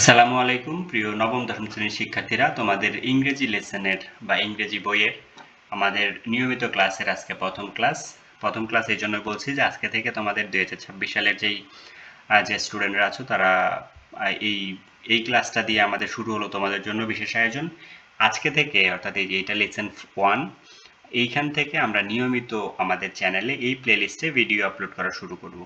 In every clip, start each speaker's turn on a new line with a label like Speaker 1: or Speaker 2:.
Speaker 1: আসসালামু আলাইকুম প্রিয় নবম দশম শ্রেণীর শিক্ষার্থীরা, তোমাদের ইংরেজি লেসনের বা ইংরেজি বইয়ের আমাদের নিয়মিত ক্লাসের আজকে প্রথম ক্লাস এই জন্য বলছি যে আজকে থেকে তোমাদের 2026 সালের যে স্টুডেন্টরা আছো তারা এই এই ক্লাসটা দিয়ে আমাদের শুরু হলো তোমাদের জন্য বিশেষ আয়োজন। আজকে থেকে অর্থাৎ এই যে এটা লেসন 1, এইখান থেকে আমরা নিয়মিত আমাদের চ্যানেলে এই প্লেলিস্টে ভিডিও আপলোড করা শুরু করব।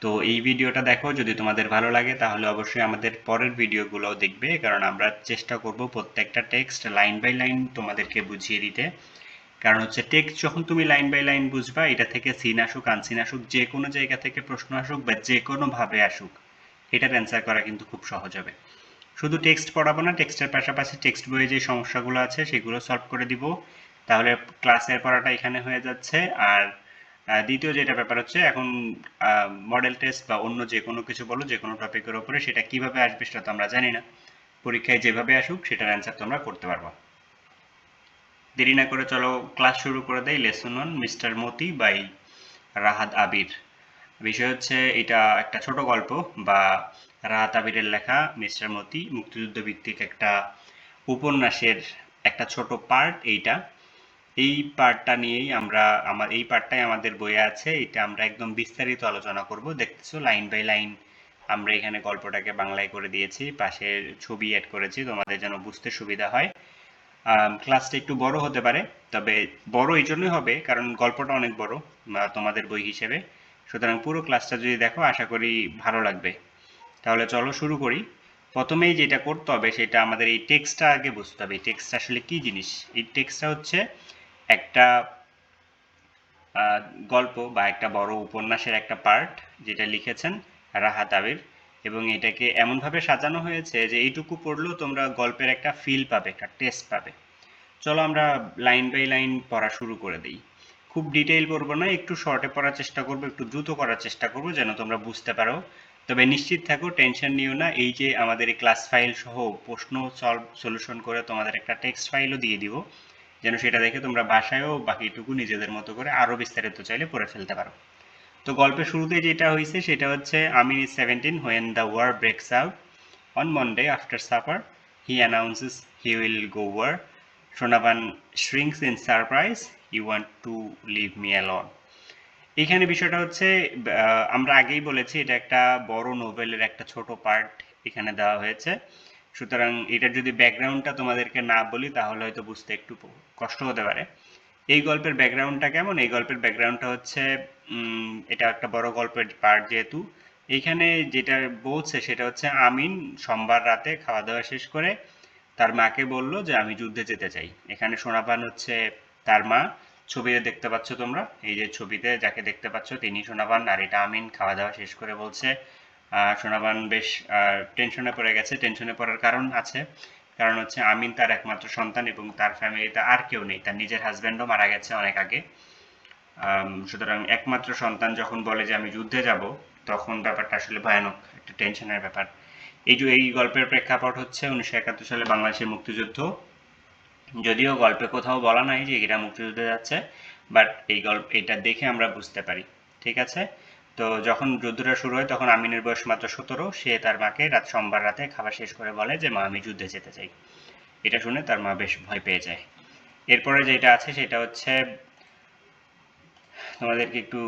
Speaker 1: তো এই ভিডিওটা দেখো, যদি তোমাদের ভালো লাগে তাহলে অবশ্যই আমাদের পরের ভিডিওগুলোও দেখবে, কারণ আমরা চেষ্টা করব প্রত্যেকটা টেক্সট লাইন বাই লাইন তোমাদেরকে বুঝিয়ে দিতে। কারণ হচ্ছে টেক্সট যখন তুমি লাইন বাই লাইন বুঝবা, এটা থেকে সিন আসুক আনসিন আসুক, যে কোনো জায়গা থেকে প্রশ্ন আসুক বা যে কোনোভাবে আসুক, এটার অ্যান্সার করা কিন্তু খুব সহজ হবে। শুধু টেক্সট পড়াবো না, টেক্সটের পাশাপাশি টেক্সট বইয়ে যে সমস্যাগুলো আছে সেগুলো সলভ করে দিব। তাহলে ক্লাসের পড়াটা এখানে হয়ে যাচ্ছে। আর দ্বিতীয় যেটা ব্যাপার হচ্ছে, এখন মডেল টেস্ট বা অন্য যে কোনো কিছু বলো, যে কোনো টপিকের ওপরে, সেটা কিভাবে আসবে সেটা তো আমরা জানি না। পরীক্ষায় যেভাবে আসুক সেটার অ্যান্সার তোমরা করতে পারবা। দেরি না করে চলো ক্লাস শুরু করে দেই। Lesson 1, mister Moti by Rahat Abir. বিষয় হচ্ছে, এটা একটা ছোট গল্প বা রাহাত আবিরের লেখা মিস্টার মতি, মুক্তিযুদ্ধ ভিত্তিক একটা উপন্যাসের একটা ছোট পার্ট এইটা। এই পার্টটা নিয়েই এই পার্টটাই আমাদের বইয়ে আছে। এটা আমরা একদম বিস্তারিত আলোচনা করব। দেখতেছো লাইন বাই লাইন আমরা এখানে গল্পটাকে বাংলায় করে দিয়েছি, পাশে ছবি অ্যাড করেছি তোমাদের যেন বুঝতে সুবিধা হয়। ক্লাসটা একটু বড় হতে পারে, তবে বড় এই জন্যই হবে কারণ গল্পটা অনেক বড় তোমাদের বই হিসেবে। সুতরাং পুরো ক্লাসটা যদি দেখো আশা করি ভালো লাগবে। তাহলে চলো শুরু করি। প্রথমেই যেটা করতে হবে সেটা আমাদের এই টেক্সটটা আগে বুঝতে হবে। এই টেক্সটটা আসলে কি জিনিস? এই টেক্সটটা হচ্ছে একটা গল্প বা একটা বড় উপন্যাসের একটা পার্ট, যেটা লিখেছেন রাহাত আবির, এবং এটাকে এমনভাবে সাজানো হয়েছে যে এইটুকু পড়লেও তোমরা গল্পের একটা ফিল পাবে, একটা টেস্ট পাবে। চলো আমরা লাইন বাই লাইন পড়া শুরু করে দিই। খুব ডিটেইল পড়বো না, একটু শর্টে পড়ার চেষ্টা করবো, একটু দ্রুত করার চেষ্টা করবো যেন তোমরা বুঝতে পারো। তবে নিশ্চিত থাকো, টেনশন নিও না, এই যে আমাদের এই ক্লাস ফাইল সহ প্রশ্ন সলিউশন করে তোমাদের একটা টেক্সট ফাইলও দিয়ে দিব, যেন সেটা দেখে তোমরা বাসায়ও বাকিটুকু নিজেদের মতো করে আরো বিস্তারিত চাইলে পড়ে ফেলতে পারো। তো গল্পের শুরুতে যেটা হয়েছে সেটা হচ্ছে, আমিন is 17 when the war breaks out. On Monday after supper, he announces he will go war. Shonavan shrinks in surprise. You want to leave me alone. এখানে বিষয়টা হচ্ছে, আমরা আগেই বলেছি এটা একটা বড় নোভেলের একটা ছোট পার্ট এখানে দেওয়া হয়েছে। সুতরাং এটার যদি ব্যাকগ্রাউন্ডটা তোমাদেরকে না বলি তাহলে হয়তো বুঝতে একটু কষ্ট হতে পারে। এই গল্পের ব্যাকগ্রাউন্ডটা কেমন? এই গল্পের ব্যাকগ্রাউন্ডটা হচ্ছে, এটা একটা বড় গল্পের পার্ট যেহেতু, এইখানে যেটা বলছে সেটা হচ্ছে, আমিন সোমবার রাতে খাওয়া দাওয়া শেষ করে তার মাকে বলল যে আমি যুদ্ধে যেতে চাই। এখানে সোনাপান হচ্ছে তার মা। ছবিতে দেখতে পাচ্ছ তোমরা, এই যে ছবিতে যাকে দেখতে পাচ্ছ তিনি সোনাপান, আর এটা আমিন খাওয়া দাওয়া শেষ করে বলছে। সোনাপান বেশ টেনশনে পড়ে গেছে। টেনশনে পড়ার কারণ আছে, কারণ হচ্ছে আমিন তার একমাত্র সন্তান এবং তার ফ্যামিলিতে আর কেউ নেই, তার নিজের হাজব্যান্ডও মারা গেছে অনেক আগে। সুতরাং একমাত্র সন্তান যখন বলে যে আমি যুদ্ধে যাব, তখন ব্যাপারটা আসলে ভয়ানক, একটা টেনশনের ব্যাপার। এই গল্পের প্রেক্ষাপট হচ্ছে 1971 সালে বাংলাদেশের মুক্তিযুদ্ধ। যদিও গল্পে কোথাও বলা নাই যে এরা মুক্তিযুদ্ধে যাচ্ছে, বাট এটা দেখে আমরা বুঝতে পারি। ঠিক আছে? তো যখন যুদ্ধটা শুরু হয় তখন আমিনের বয়স মাত্র 17। সে তার মাকে সোমবার রাতে খাবার শেষ করে বলে যে মা আমি যুদ্ধে যেতে চাই। এটা শুনে তার মা বেশ ভয় পেয়ে যায়। এরপরে যেটা আছে সেটা হচ্ছে, তোমাদেরকে একটু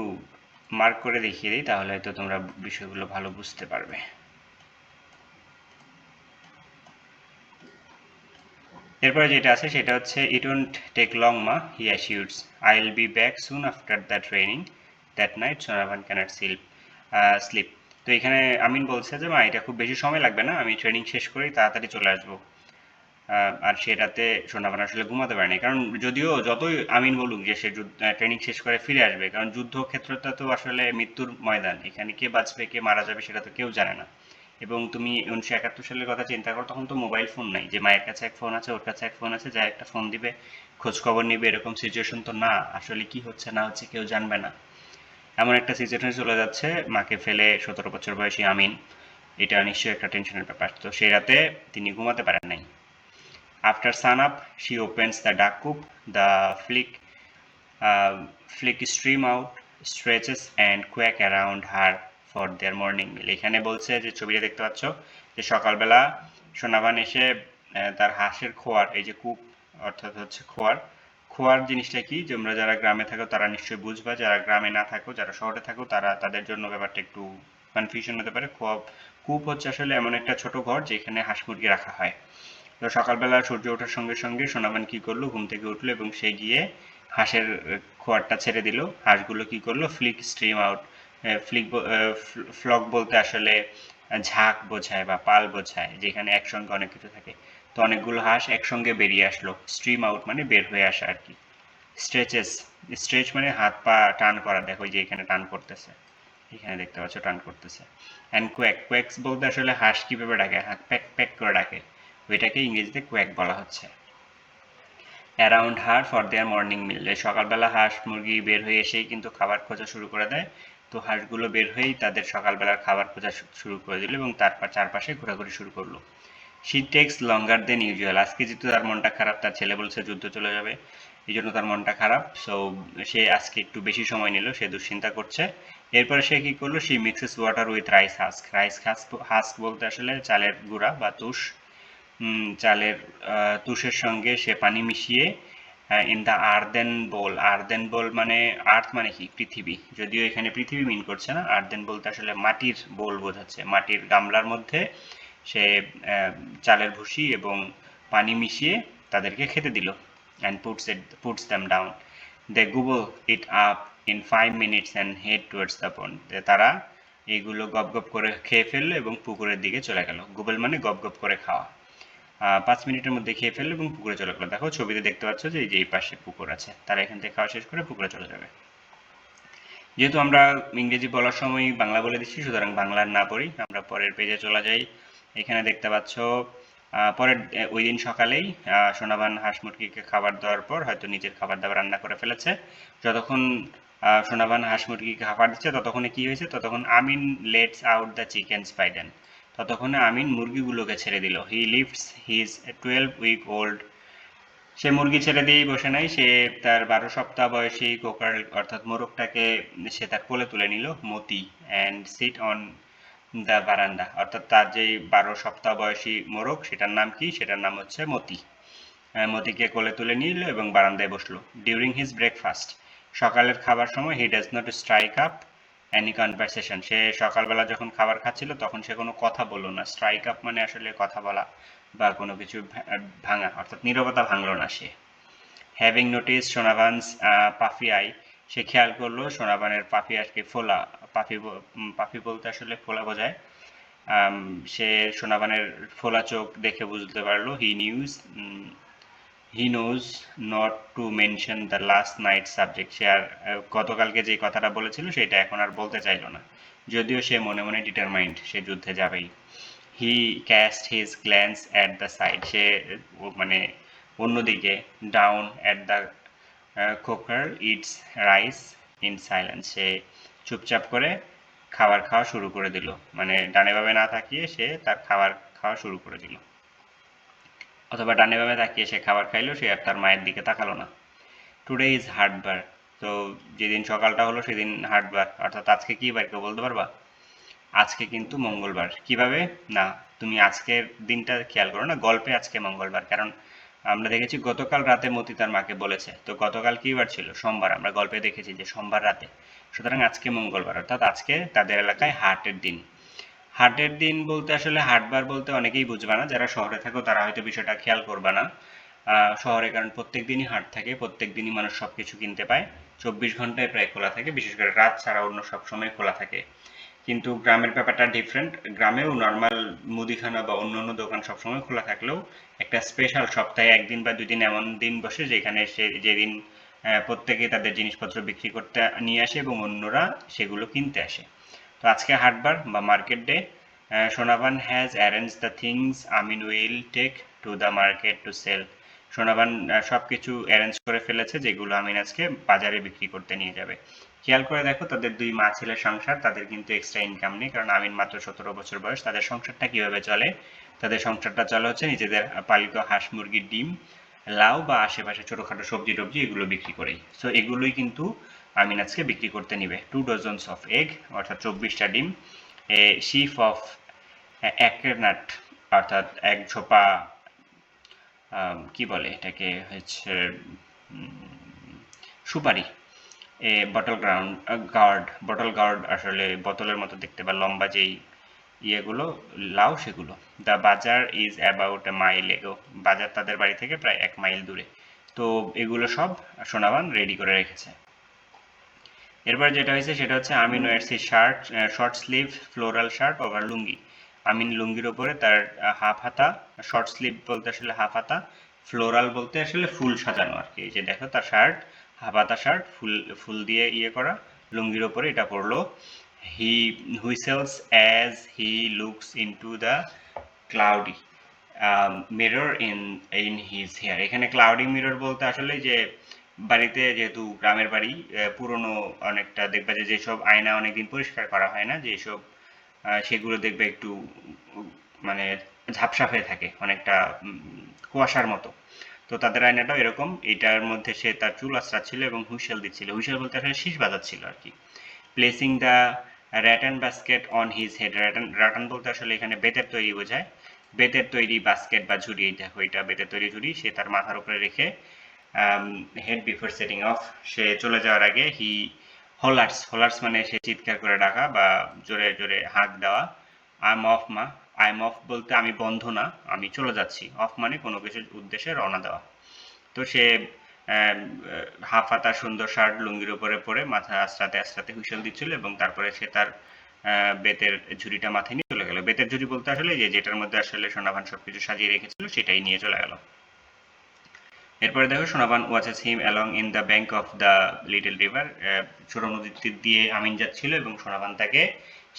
Speaker 1: মার্ক করে দেখিয়ে দিই, তাহলে হয়তো তোমরা বিষয়গুলো ভালো বুঝতে পারবে। এরপরে যেটা আছে সেটা হচ্ছে, it won't take long ma, he assures, I will be back soon after the training. That night Sonabhan can't sleep. তো এখানে আমিন বলছে যে মা এটা খুব বেশি সময় লাগবে না, আমি ট্রেনিং শেষ করেই তাড়াতাড়ি চলে আসবো। আর সে রাতে সোনাভান আসলে ঘুমাতে পারেনি, কারণ যদিও যতই আমিন বলুক যে সে ট্রেনিং শেষ করে ফিরে আসবে, কারণ যুদ্ধক্ষেত্রটা তো আসলে মৃত্যুর ময়দান, এখানে কে বাঁচবে কে মারা যাবে সেটা তো কেউ জানে না। এবং তুমি 1971 সালের কথা চিন্তা করো, তখন তো মোবাইল ফোন নাই যে মায়ের কাছে এক ফোন আছে, ওর কাছে এক ফোন আছে, যা একটা ফোন দিবে খোঁজ খবর নিবে, এরকম সিচুয়েশন তো না। আসলে কি হচ্ছে না হচ্ছে কেউ জানবে না, এমন একটা সিচুয়েশনে চলে যাচ্ছে মাকে ফেলে 17 বছর বয়সী আমিন। এটা নিশ্চয়ই একটা টেনশনের ব্যাপার। তো সেই রাতে তিনি ঘুমাতে পারেন নাই। After sunup, she opens the duck coop. The flick stream out, stretches and quack around her for their morning meal. এখানে বলছে যে ছবিটা দেখতে পাচ্ছ, যে সকালবেলা সোনাবান এসে তার হাঁসের খোয়ার, এই যে কূপ অর্থাৎ হচ্ছে খোয়ার জিনিসটা কি, তোমরা যারা গ্রামে থাকো তারা নিশ্চয়ই বুঝবা, যারা গ্রামে না থাকো, যারা শহরে থাকো তারা, তাদের জন্য ব্যাপারটা একটু কনফিউশন হতে পারে। কূপ হচ্ছে আসলে এমন একটা ছোট ঘর যেখানে হাঁস মুরগি রাখা হয়। তো সকালবেলা সূর্য ওঠার সঙ্গে সঙ্গে সোনাবান কি করলো, ঘুম থেকে উঠলো এবং সে গিয়ে হাঁসের খোয়ারটা ছেড়ে দিল। হাঁসগুলো কি করলো, ফ্লিক স্ট্রিম আউট, ফ্লক বলতে আসলে ঝাঁক বোঝায় বা পাল বোঝায়, যেখানে একসঙ্গে অনেক কিছু থাকে। তো অনেকগুলো হাঁস একসঙ্গে বেরিয়ে আসলো, স্ট্রিম আউট মানে বের হয়ে আসা আর কি। স্ট্রেচ মানে হাত পা টান করা, দেখো যে এখানে টান করতেছে, এখানে দেখতে পাচ্ছ টান করতেছে। অ্যান্ড কোয়াক্স বলতে আসলে হাঁস কিভাবে ডাকে, হাত প্যাক প্যাক করে ডাকে, ওইটাকে ইংরেজিতে কোয়াক বলা হচ্ছে। Around her for their morning মিল, সকালবেলা হাঁস মুরগি বের হয়ে এসেই কিন্তু খাবার খোঁজা শুরু করে দেয়। তো হাঁসগুলো বের হয়েই তাদের সকালবেলার খাবার খোঁজা শুরু করে দিল এবং তারপর চারপাশে ঘোরাঘুরি শুরু করলো। She takes longer than usual, আজকে যেহেতু তার মনটা খারাপ, তার ছেলে বলছে যুদ্ধ চলে যাবে, এই জন্য তার মনটা খারাপ। সো সে আজকে একটু বেশি সময় নিল, সে দুশ্চিন্তা করছে। এরপরে সে কি করলো, she mixes water with husk বলতে আসলে চালের গুঁড়া বা তুষ, চালের তুষের সঙ্গে সে পানি মিশিয়ে ইন দ্য আর্দেন বোল মানে আর্থ মানে কি, পৃথিবী, যদিও এখানে পৃথিবী মিন করছে না, আর্দেন বলতে আসলে মাটির বোল বোঝাচ্ছে, মাটির গামলার মধ্যে সে চালের ভুসি এবং পানি মিশিয়ে তাদেরকে খেতে দিল। And puts them down, they gobble it up in 5 minutes and head towards the pond, তারা এইগুলো গপ গপ করে খেয়ে ফেললো এবং পুকুরের দিকে চলে গেল। গুবল মানে গপ গপ করে খাওয়া। 5 মিনিটের মধ্যে খেয়ে ফেললো এবং পুকুরে চলে গেলো। দেখো ছবিতে দেখতে পাচ্ছ যে এই পাশে পুকুর আছে, তারা এখান থেকে খাওয়া শেষ করে পুকুরে চলে যাবে। যেহেতু আমরা ইংরেজি বলার সময় বাংলা বলে দিচ্ছি, সুতরাং বাংলা না পড়ি, আমরা পরের পেজে চলে যাই। এখানে দেখতে পাচ্ছ পরের ওই দিন সকালেই সোনাবান হাঁস মুরগিকে খাবার দেওয়ার পর হয়তো নিজের খাবার দাবার রান্না করে ফেলেছে। যতক্ষণ সোনাবান হাঁস মুরগিকে খাবার দিচ্ছে ততক্ষণে কি হয়েছে, ততক্ষণ Amin lets out the chickens by then, ততক্ষণে আমিন মুরগিগুলোকে ছেড়ে দিল। হি লিফটস হিজ 12-week-old, সে মুরগি ছেড়ে দিয়েই বসে নাই, সে তার 12 সপ্তাহ বয়সী কোকার অর্থাৎ মোরগটাকে সে তার কোলে তুলে নিল, মতি, অ্যান্ড সিট অন দ্য বারান্দা, অর্থাৎ তার যে 12 সপ্তাহ বয়সী মোরগ সেটার নাম কি, সেটার নাম হচ্ছে মতি। মতিকে কোলে তুলে নিল এবং বারান্দায় বসলো। ডিউরিং হিজ ব্রেকফাস্ট, সকালের খাবার সময়, he does not strike up any conversation, সে সকালবেলা যখন খাবার খাচ্ছিল তখন সে কোনো কথা বললো না। স্ট্রাইক আপ মানে আসলে কথা বলা বা কোনো কিছু ভাঙা, অর্থাৎ নীরবতা ভাঙলো না সে। হ্যাভিং নোটিস সোনাবানস পাফি আই, সে খেয়াল করলো সোনাবানের পাফি আজকে ফোলা, পাফি বলতে আসলে ফোলা বোঝায়। সে সোনাবানের ফোলা চোখ দেখে বুঝতে পারলো। He knows not to mention the last night subject, সে আর গতকালকে যে কথাটা বলেছিল সেটা এখন আর বলতে চাইল না, যদিও সে মনে মনে ডিটারমাইন্ড সে যুদ্ধে যাবেই। He cast his glance at the side, সে মানে অন্যদিকে, down at the cooker eats rice in silence, সে চুপচাপ করে খাবার খাওয়া শুরু করে দিল, মানে ডানে বামে না তাকিয়ে সে তার খাবার খাওয়া শুরু করে দিল, অথবা ডানে বামে তাকিয়ে সে খাবার খাইলো, সে আর তার মায়ের দিকে তাকালো না। টুডে ইজ হাটবার, তো যেদিন সকালটা হলো সেদিন হাটবার, অর্থাৎ আজকে কি বার কেউ বলতে পারবা? আজকে কিন্তু মঙ্গলবার। কিভাবে না, তুমি আজকের দিনটা খেয়াল করো না, গল্পে আজকে মঙ্গলবার, কারণ আমরা দেখেছি গতকাল রাতে মতি তার মাকে বলেছে, তো গতকাল কি বার ছিল, সোমবার, আমরা গল্পে দেখেছি যে সোমবার রাতে, সুতরাং আজকে মঙ্গলবার, অর্থাৎ আজকে তাদের এলাকায় হাটের দিন। হাটের দিন বলতে আসলে হাটবার বলতে অনেকেই বুঝবে না, যারা শহরে থাকো তারা হয়তো বিষয়টা খেয়াল করবে না। শহরে কারণ প্রত্যেক দিনই হাট থাকে, প্রত্যেক দিনই মানুষ সবকিছু কিনতে পায়, 24 ঘন্টায় প্রায় খোলা থাকে, বিশেষ করে রাত ছাড়া অন্য সব সময় খোলা থাকে। কিন্তু গ্রামের ব্যাপারটা ডিফারেন্ট, গ্রামেও নর্মাল মুদিখানা বা অন্য অন্য দোকান সবসময় খোলা থাকলেও একটা স্পেশাল সপ্তাহে 1 দিন বা 2 দিন এমন দিন বসে যেখানে সে যেদিন প্রত্যেকে তাদের জিনিসপত্র বিক্রি করতে নিয়ে আসে এবং অন্যরা সেগুলো কিনতে আসে। তো আজকে হাটবার বা market day. Sonaban has arrange the things Amin will take to the market to sell, Sonaban সব কিছু অ্যারেঞ্জ করে ফেলেছে যেগুলো আমিন আজকে বাজারে বিক্রি করতে নিয়ে যাবে। খেয়াল করে দেখো তাদের 2 মা ছেলের সংসার, তাদের কিন্তু এক্সট্রা ইনকাম নেই, কারণ আমিন মাত্র 17 বছর বয়স। তাদের সংসারটা কিভাবে চলে, তাদের সংসারটা চলে হচ্ছে নিজেদের পালিত হাঁস মুরগির ডিম, লাউ বা আশেপাশে ছোটোখাটো সবজি টবজি এগুলো বিক্রি করেই। সো এগুলোই কিন্তু আমিন আজকে বিক্রি করতে নিবে। 2 ডজনস অফ এগ, অর্থাৎ 24টা ডিম, এ শিফ অফ একনাট অর্থাৎ এক ঝোপা কি বলে এটাকে হচ্ছে সুপারি। বটল গার্ড আসলে বোতলের মতো দেখতে বা লম্বা যেই ইয়েগুলো লাউ সেগুলো। দ্য বাজার ইজ অ্যাবাউট এ মাইল এগো, বাজার তাদের বাড়ি থেকে প্রায় 1 মাইল দূরে। তো এগুলো সব সোনাবান রেডি করে রেখেছে। এরপর যেটা হয়েছে সেটা হচ্ছে Amin wears shirt, short sleeve floral shirt over lungi. Amin লুঙ্গির ওপরে তার হাফ হাতা, শর্ট স্লিভ বলতে আসলে হাফ হাতা, ফ্লোরাল বলতে আসলে ফুল সাজানো আর কি। এই যে দেখো তার শার্ট, হাফ হাতা শার্ট, ফুল ফুল দিয়ে ইয়ে করা, লুঙ্গির ওপরে এটা পরলো। He whistles as he looks into the cloudy mirror in his hair. এখানে ক্লাউডি মিরর বলতে আসলে যে বাড়িতে, যেহেতু গ্রামের বাড়ি, পুরনো অনেকটা দেখবে যে যেসব আয়না অনেকদিন পরিষ্কার করা হয় না, যেসব সেগুলো দেখবে একটু মানে ঝাপসা হয়ে থাকে, অনেকটা কুয়াশার মতো। তো তাদের আয়নাটাও এরকম। এটার মধ্যে সে তার চুল আঁচড়াচ্ছিল এবং হুইসেল দিচ্ছিল। হুইসেল বলতে আসলে শীষ বাজাচ্ছিল আর কি। Placing the rattan basket on his head. Rattan বলতে আসলে এখানে বেতের তৈরি বোঝায়। বেতের তৈরি বাস্কেট বা ঝুড়ি, দেখো এটা বেতের তৈরি ঝুড়ি, সে তার মাথার উপরে রেখে হেড বিফোর সেটিং অফ, সে চলে যাওয়ার আগে হি হোলার্স মানে সে চিৎকার করে ডাকা বা জোরে জোরে হাঁক দেওয়া। আই এম অফ বলতে আমি বন্ধ না, আমি চলে যাচ্ছি। অফ মানে কোনো কিছুর উদ্দেশ্যে রওনা দেওয়া। তো সে হাফ হাতা সুন্দর শার্ট লুঙ্গির উপরে পরে মাথা আস্তে আস্তে হুইসেল দিচ্ছিল এবং তারপরে সে তার বেতের ঝুড়িটা মাথায় নিয়ে চলে গেল। বেতের ঝুড়ি বলতে আসলে যেটার মধ্যে আসলে সোনাভান সবকিছু সাজিয়ে রেখেছিল সেটাই নিয়ে চলে গেল। এরপরে দেখো Sonaban watches him along in the bank of the little river. ছোট নদীর তীর দিয়ে আমিন যাচ্ছিল এবং সোনাবান তাকে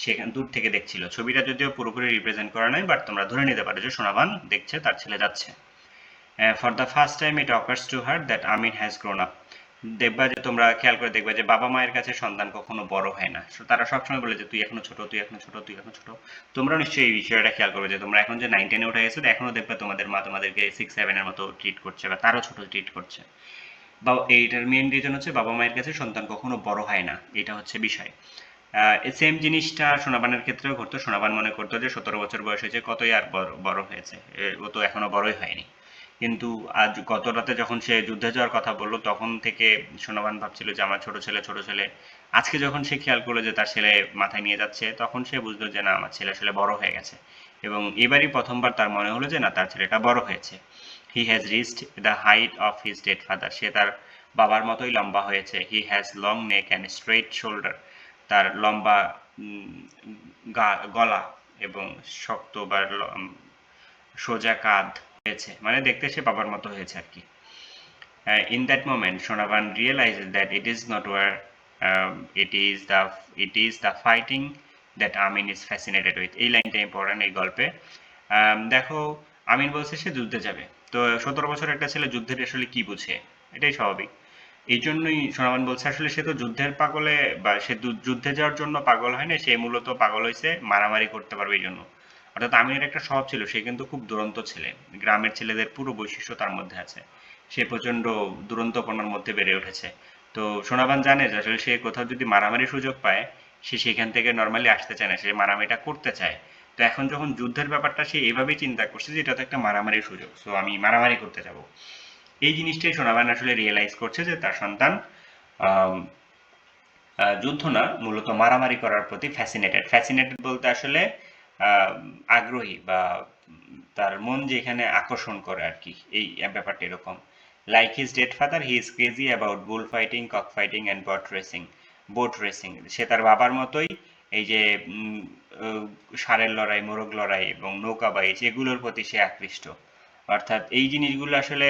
Speaker 1: সেখান দূর থেকে দেখছিল। ছবিটা যদিও পুরোপুরি রিপ্রেজেন্ট করা নাই, বাট তোমরা ধরে নিতে পারো যে সোনাবান দেখছে তার ছেলে যাচ্ছে। For the first time it occurs to her that Amin has grown up. দেখবা যে তোমরা খেয়াল করে দেখবা যে বাবা মায়ের কাছে সন্তান কখনো বড় হয় না। তারা সবসময় বলে যে তুই এখনো ছোট, তুই এখনো ছোট, তুই এখনো ছোট। তোমরা নিশ্চয়ই এই বিষয়টা খেয়াল করবে যে তোমরা এখন যে 9-10-এ উঠে গেছো, এখনো দেখবে তোমাদের মা তোমাদেরকে 6-7 এর মতো ট্রিট করছে বা তারও ছোট ট্রিট করছে। বা এইটার মেইন রিজন হচ্ছে বাবা মায়ের কাছে সন্তান কখনো বড় হয় না, এটা হচ্ছে বিষয়। সেম জিনিসটা সোনাবানের ক্ষেত্রেও ঘটতো। সোনাবান মনে করতো যে 17 বছর বয়স হয়েছে, কতই আর বড় হয়েছে, ও তো এখনো বড়ই হয়নি। কিন্তু আজ গত রাতে যখন সে যুদ্ধে যাওয়ার কথা বললো, তখন থেকে সোনাবান ভাবছিল যে আমার ছোট ছেলে। আজকে যখন সে খেয়াল করলো যে তার ছেলে মাথায় নিয়ে যাচ্ছে, তখন সে বুঝলো যে না, আমার ছেলে আসলে বড় হয়ে গেছে। এবং এবারই প্রথমবার তার মনে হলো যে না, তার ছেলেটা বড় হয়েছে। He has reached the height of his dead father. সে তার বাবার মতোই লম্বা হয়েছে। He has long neck and straight shoulder. তার লম্বা গলা এবং শক্ত বা সোজা কাঁধ হয়েছে, মানে দেখতে সে বাবার মতো হয়েছে আর কি। In that moment, Shonavan realizes that it is not where it is the fighting that Amin is fascinated with. এই লাইনটা ইম্পর্টেন্ট এই গল্পে। দেখো, আমিন বলছে সে যুদ্ধে যাবে। তো 17 বছর একটা ছেলে যুদ্ধের আসলে কি বুঝে, এটাই স্বাভাবিক। এই জন্যই সোনামান বলছে আসলে সে তো যুদ্ধের পাগলে বা সে যুদ্ধে যাওয়ার জন্য পাগল হয় না, সে মূলত পাগল হয়েছে মারামারি করতে পারবে এই জন্য। অর্থাৎ আমিনের একটা স্বভাব ছিল, সে কিন্তু খুব দুরন্ত ছেলে। গ্রামের ছেলেদের পুরো বৈশিষ্ট্য তার মধ্যে আছে। সে প্রচন্ড দুরন্তপনার মধ্যে বেড়ে উঠেছে। তো সোনাবান জানে যে আসলে সে কোথাও যদি মারামারির সুযোগ পায়, সে সেখান থেকে নর্মালি আসতে চায় না, সে মারামারিটা করতে চায়। তো এখন যখন যুদ্ধের ব্যাপারটা সে এভাবেই চিন্তা করছে যে এটা তো একটা মারামারির সুযোগ, সো আমি মারামারি করতে যাব। এই জিনিসটাই সোনাবান আসলে রিয়েলাইজ করছে যে তার সন্তান যুদ্ধ না, মূলত মারামারি করার প্রতি ফ্যাসিনেটেড বলতে আসলে আগ্রহী বা তার মন যেখানে আকর্ষণ করে আর কি, এই ব্যাপারটা এরকম। Like his dead father, he is crazy about bull fighting, cock fighting and boat racing. সে তার বাবার মতোই এই যে ষাঁড়ের লড়াই, মোরগ লড়াই এবং নৌকা বাইচ, এগুলোর প্রতি সে আকৃষ্ট। অর্থাৎ এই জিনিসগুলো আসলে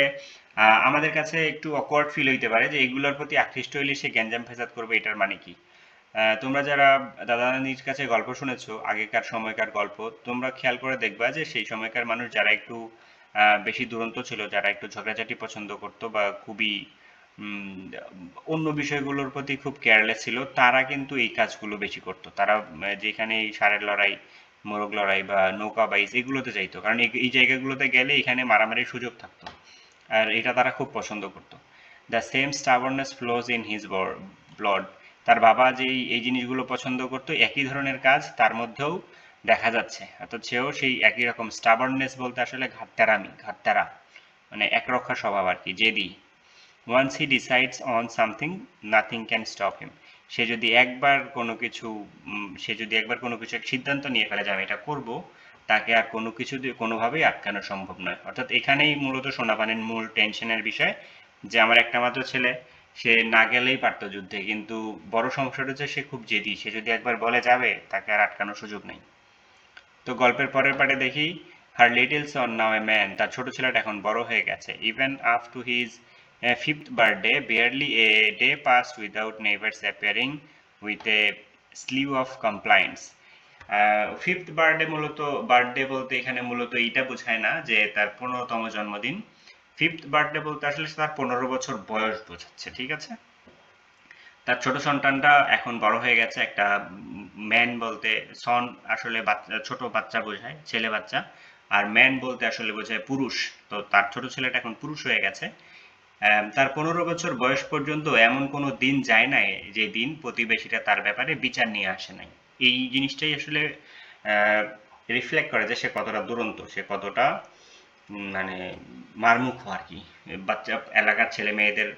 Speaker 1: আমাদের কাছে একটু অকওয়ার্ড ফিল হইতে পারে যে এগুলোর প্রতি আকৃষ্ট হইলে সে গ্যাঞ্জাম ফেসাদ করবে, এটার মানে কি? তোমরা যারা দাদা নানির কাছে গল্প শুনেছো, আগেকার সময়কার গল্প, তোমরা খেয়াল করে দেখবা যে সেই সময়কার মানুষ যারা একটু বেশি দুরন্ত ছিল, যারা একটু ঝগড়াঝাটি পছন্দ করতো বা খুবই অন্য বিষয়গুলোর প্রতি খুব কেয়ারলেস ছিল, তারা কিন্তু এই কাজগুলো বেশি করতো। তারা যেখানে এই ষাঁড়ের লড়াই, মোরগ লড়াই বা নৌকা বাইচ এগুলোতে যাইতো, কারণ এই জায়গাগুলোতে গেলে এখানে মারামারির সুযোগ থাকতো, আর এটা তারা খুব পছন্দ করতো। The same stubbornness flows in his blood. তার বাবা যে এই জিনিসগুলো পছন্দ করতো, একই ধরনের কাজ তার মধ্যেও দেখা যাচ্ছে, অর্থাৎ সেও সেই একই রকম। স্টাবার্ননেস বলতে আসলে ঘাটতারা, মানে একরক্ষা স্বভাব আর কি, জেদি। Once he decides on something, nothing can stop him. সে যদি একবার কোনো কিছু এক সিদ্ধান্ত নিয়ে ফেলে যে আমি এটা করব, তাকে আর কোনো কিছু দিয়ে কোনোভাবেই আটকানো সম্ভব নয়। অর্থাৎ এখানেই মূলত সোনাপানির মূল টেনশনের বিষয়, যে আমার একটা মাত্র ছেলে, সে না গেলেই পারতো যুদ্ধে, কিন্তু বড় সমস্যাটা হচ্ছে সে খুব জেদি। সে যদি একবার বলে যাবে, তাকে আর আটকানোর সুযোগ নেই। তো গল্পের পরের পার্টে দেখি, হার little Son now a man, তার ছোট ছেলেটা এখন বড় হয়ে গেছে। Even up to his fifth birthday barely a day passed without neighbours appearing with a স্লিউ of compliance. Fifth birthday, মূলত বার্থডে বলতে এখানে মূলত এইটা বোঝায় না যে তার 15তম জন্মদিন। ফিফথ বার্থডে বলতে আসলে তার 15 বছর বয়স বোঝাচ্ছে, ঠিক আছে। তার ছোট সন্তানটা এখন বড় হয়ে গেছে। একটা ম্যান বলতে, সন আসলে ছোট বাচ্চা বোঝায়, ছেলে বাচ্চা। আর ম্যান বলতে আসলে বোঝায় পুরুষ। তো তার ছোট ছেলেটা এখন পুরুষ হয়ে গেছে। তার 15 বছর বয়স পর্যন্ত এমন কোনো দিন যায় নাই যে দিন প্রতিবেশীরা তার ব্যাপারে বিচার নিয়ে আসে নাই। এই জিনিসটাই আসলে রিফ্লেক্ট করে যে সে কতটা দুরন্ত, সে কতটা মানে মারমুখো আর কি। বাচ্চা এলাকার ছেলে মেয়েদের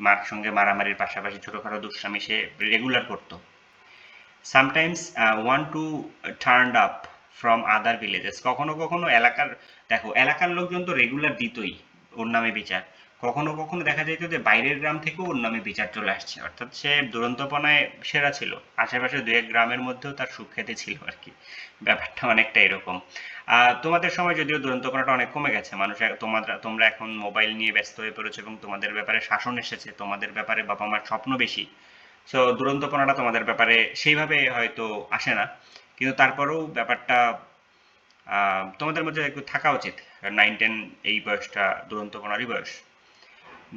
Speaker 1: মার সঙ্গে মারামারির পাশাপাশি ছোটখাটো দুষ্টামি সে রেগুলার করতো। Sometimes one two turned up from other villages, কখনো কখনো এলাকার লোকজন তো রেগুলার দিতই ওর নামে বিচার। কখনো কখনো দেখা যেত যে বাইরের গ্রাম থেকেও ওর নামে বিচার চলে আসছে। অর্থাৎ সে দুরন্তপনায় সেরা ছিল। আশেপাশে দু এক গ্রামের মধ্যেও তার সুখ্যাতি ছিল আর কি। ব্যাপারটা অনেকটা এরকম। তোমাদের সময় যদিও দুরন্তপনাটা অনেক কমে গেছে, তোমরা এখন মোবাইল নিয়ে ব্যস্ত হয়ে পড়েছো এবং তোমাদের ব্যাপারে শাসন এসেছে, তোমাদের ব্যাপারে বাবা মার স্বপ্ন বেশি। সো দুরন্তপনাটা তোমাদের ব্যাপারে সেইভাবে হয়তো আসে না, কিন্তু তারপরেও ব্যাপারটা তোমাদের মধ্যে একটু থাকা উচিত। 9-10 এই বয়সটা দুরন্তপনারই বয়স।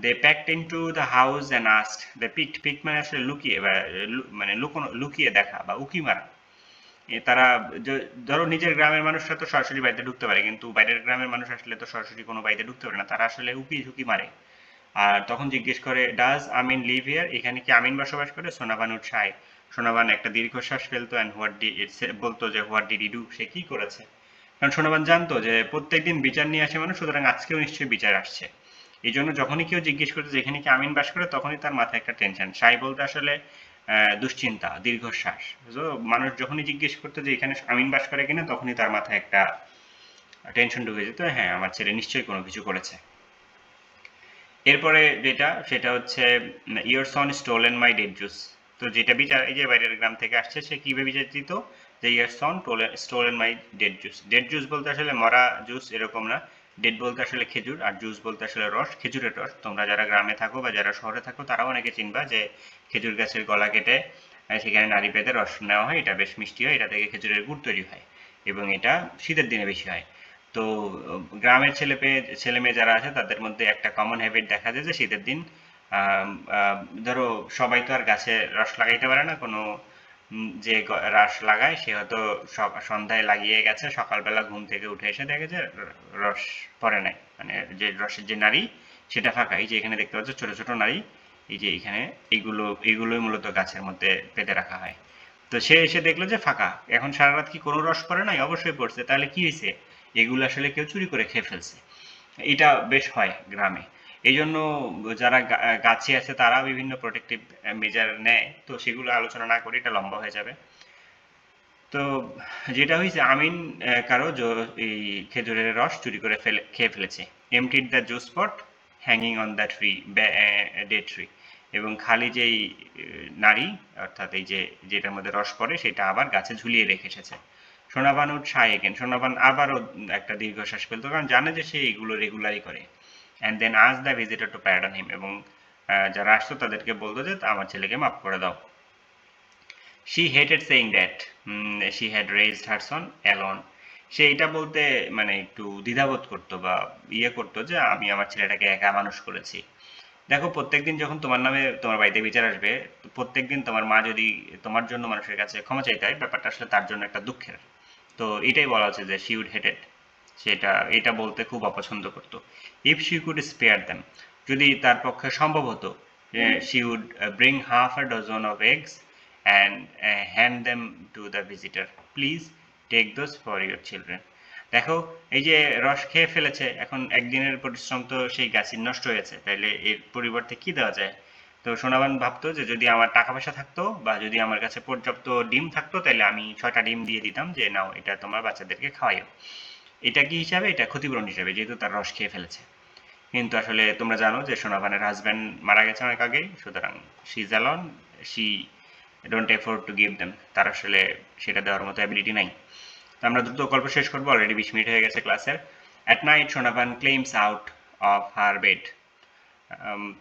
Speaker 1: They packed into the house and asked, they picked মানে আসলে লুকিয়ে বা মানে লুকিয়ে দেখা বা উকি মারা। তারা ধরো নিজের গ্রামের মানুষরা তো সরাসরি বাড়িতে ঢুকতে পারে, কিন্তু বাইরের গ্রামের মানুষ আসলে তো সরাসরি কোনো বাড়িতে ঢুকতে পারে না, তারা আসলে উকি ঝুঁকি মারে। আর তখন জিজ্ঞেস করে, ডাজ আমিন লিভ হিয়ার, এখানে কি আমিন বসবাস করে? সোনাবান উৎসাহে, সোনাবান একটা দীর্ঘশ্বাস ফেলতো অ্যান্ড বলতো যে হোয়াট ডিড ই ডু, সে কি করেছে। কারণ সোনাবান জানতো যে প্রত্যেকদিন বিচার নিয়ে আসে মানুষ, সুতরাং আজকেও নিশ্চয়ই বিচার আসছে। এই জন্য যখনই কেউ জিজ্ঞেস করতো যে এখানে কি আমিন বাস করে, তখনই তার মাথায় একটা টেনশন। সাই বলতে আসলে দুশ্চিন্তা, দীর্ঘশ্বাস। তো মানুষ যখনই জিজ্ঞেস করতো যে এখানে আমিন বাস করে কিনা, তখনই তার মাথায় একটা টেনশন ঢুকে যেত, হ্যাঁ আমার ছেলে নিশ্চয়ই কোনো কিছু করেছে। এরপরে যেটা, সেটা হচ্ছে your Son stolen my dead juice. তো যেটা বিচার, এই যে বাইরের গ্রাম থেকে আসছে, সে কিভাবে বিচার দিত যে your Son stolen my dead juice. Dead juice বলতে আসলে মরা জুস এরকম না, ডেড বলতে আসলে খেজুর, আর জুস বলতে আসলে রস, খেজুরের রস। তোমরা যারা গ্রামে থাকো বা যারা শহরে থাকো তারাও অনেকে চিনবা যে খেজুর গাছের গলা কেটে সেখানে নাড়ি পেতে রস নেওয়া হয়, এটা বেশ মিষ্টি হয়, এটা থেকে খেজুরের গুড় তৈরি হয় এবং এটা শীতের দিনে বেশি হয়। তো গ্রামের ছেলে মেয়ে যারা আছে তাদের মধ্যে একটা কমন হ্যাবিট দেখা যায় যে শীতের দিন আম, আম, ধরো সবাই তো আর গাছে রস লাগাইতে পারে না, কোনো যে রস লাগায় সে হয়তো সন্ধ্যায় লাগিয়ে গেছে, সকালবেলা ঘুম থেকে উঠে এসে দেখে যে রস পড়ে নাই, মানে যে রসের যে নাড়ি সেটা ফাঁকা। এই যে এখানে দেখতে পাচ্ছ ছোট ছোট নাড়ি, এই যে এখানে এইগুলোই মূলত গাছের মধ্যে পেতে রাখা হয়। তো সে এসে দেখলো যে ফাঁকা। এখন সারা রাত কি কোনো রস পড়ে নাই? অবশ্যই পড়ছে। তাহলে কি হয়েছে? এগুলো আসলে কেউ চুরি করে খেয়ে ফেলছে। এটা বেশ হয় গ্রামে। এই জন্য যারা গাছে আছে তারা বিভিন্ন প্রোটেক্টিভ মেজার নেয়। তো সেগুলো আলোচনা না করে, এটা লম্বা হয়ে যাবে। তো যেটা হয়েছে, আমিন এই খেজুরের রস চুরি করে খেয়ে ফেলেছে। এমটিড the juice pot hanging on the tree, day tree. এবং খালি যেই নাড়ি, অর্থাৎ এই যে যেটার মধ্যে রস পড়ে, সেটা আবার গাছে ঝুলিয়ে রেখে এসেছে। সোনাবান উঠ সায় এগেন, সোনাবান আবারও একটা দীর্ঘশ্বাস ফেলতো, কারণ জানে যে সে এগুলো রেগুলারই করে। অ্যান্ড দেন আজ দ্য ভিজিটর টু প্যারাডন হিম, এবং যারা আসতো তাদেরকে বলতো যে আমার ছেলেকে মাফ করে দাও। She hated saying that she had raised her son alone. সে এটা বলতে মানে একটু দ্বিধাবোধ করতো বা করতো যে আমি আমার ছেলেটাকে একা মানুষ করেছি। দেখো, প্রত্যেকদিন যখন তোমার নামে তোমার বাড়িতে বিচার আসবে, প্রত্যেকদিন তোমার মা যদি তোমার জন্য মানুষের কাছে ক্ষমা চাইতে হয়, ব্যাপারটা আসলে তার জন্য একটা দুঃখের। তো এটাই বলা হচ্ছে যে শি উড হেটেড, এটা বলতে খুব অপছন্দ করতো। If she could spare them, যদি তার পক্ষে সম্ভব হতো, she would bring half a dozen of eggs and hand them to the visitor, please take those for your children. দেখো এই যে রস খেয়ে ফেলেছে, এখন একদিনের পরিশ্রম তো সেই গাছের নষ্ট হয়েছে, তাইলে এর পরিবর্তে কি দেওয়া যায়? তো সোনাবান ভাবতো যে যদি আমার টাকা পয়সা থাকতো বা যদি আমার কাছে পর্যাপ্ত ডিম থাকতো তাহলে আমি 6টা ডিম দিয়ে দিতাম যে নাও এটা তোমার বাচ্চাদেরকে খাওয়াইও। এটা কি হিসাবে? এটা ক্ষতিপূরণ হিসাবে, যেহেতু তার রস খেয়ে ফেলেছে। কিন্তু আসলে তোমরা জানো যে সোনাবানের হাজব্যান্ড মারা গেছে অনেক আগেই, সুতরাং she is alone, she don't afford to give them, তার আসলে সেটা দেওয়ার মতো অ্যাবিলিটি নাই। তো আমরা দ্রুত গল্প শেষ করবো, অলরেডি 20 মিনিট হয়ে গেছে ক্লাসের। At night Sonaban claims out of her bed.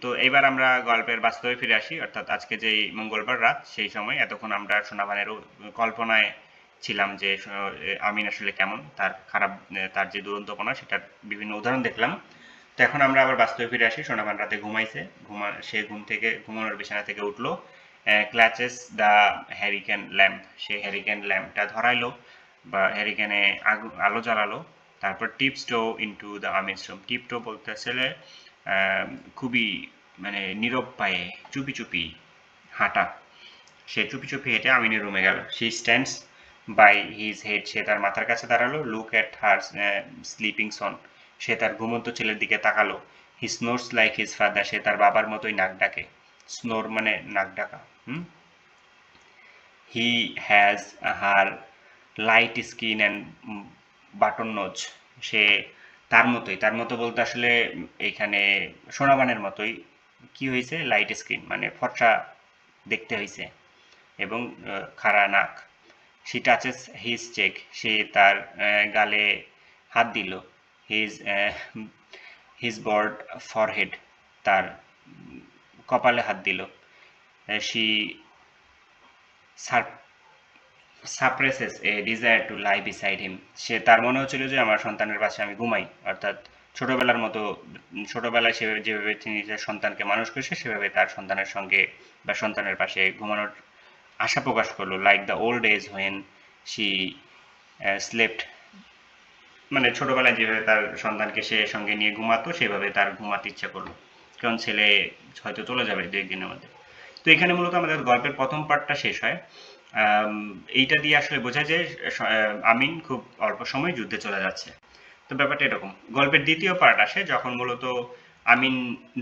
Speaker 1: তো এবার আমরা গল্পের বাস্তবে ফিরে আসি, অর্থাৎ আজকে যেই মঙ্গলবার রাত সেই সময় এতক্ষণ আমরা সোনাবানের কল্পনায় ছিলাম যে আমিন আসলে কেমন, তার খারাপ তার যে দুরন্তপনা সেটার বিভিন্ন উদাহরণ দেখলাম। তো এখন আমরা আবার বাস্তবে ফিরে আসি। সোনাবান রাতে ঘুমাইছে, সে ঘুমানোর বিছানা থেকে উঠলো, ক্ল্যাচেস দ্য হ্যারিকেন ল্যাম্প, সে হ্যারিকেন ল্যাম্পটা ধরাইলো বা হ্যারিকেনে আলো জ্বালালো। তারপর tiptoes into the Amin's room. Tiptoe বলতে আসলে খুবই মানে নীরব পায়ে চুপি চুপি হাঁটা, সে চুপি চুপি হেঁটে আমিনের রুমে গেল। She stands by his head, সে তার মাথার কাছে দাঁড়ালো। Look at her sleeping son, সে তার ঘুমন্ত ছেলের দিকে তাকালো। He snores like his father, সে তার বাবার মতোই নাক ডাকে। স্নোর মানে নাক ডাকা। He has her light skin and button nose, সে তার মতো বলতে আসলে এখানে সোনাবানের মতোই কি হয়েছে, লাইট স্কিন মানে ফর্সা দেখতে হয়েছে এবং খাড়া নাক। শি টাচেস হিজ চেক, সে তার গালে হাত দিল। হিজ হিজ বর্ড ফরহেড, তার কপালে হাত দিল। She suppresses a desire to lie beside him, সে তার মনে হচ্ছিল যে আমার সন্তানের পাশে আমি ঘুমাই, অর্থাৎ ছোটবেলার মতো ছোটবেলায় সে যেভাবে তিনি নিজের সন্তানকে মানুষ করেছে সেভাবে তার সন্তানের সঙ্গে বা সন্তানের পাশে ঘুমানোর আশা প্রকাশ করলো। Like the old age when she slept, মানে ছোটবেলায় যেভাবে তার সন্তানকে সে সঙ্গে নিয়ে ঘুমাতো সেভাবে তার ঘুমাতে ইচ্ছা করলো, কারণ ছেলে হয়তো চলে যাবে 2-1 দিনের মধ্যে। তো এখানে মূলত আমাদের গল্পের প্রথম পার্টটা শেষ হয়। এইটা দিয়ে আসলে বোঝা যায় আমিন খুব অল্প সময় যুদ্ধে চলে যাচ্ছে। তো ব্যাপারটা এরকম। গল্পের দ্বিতীয় পার্ট আসে যখন মূলত আমিন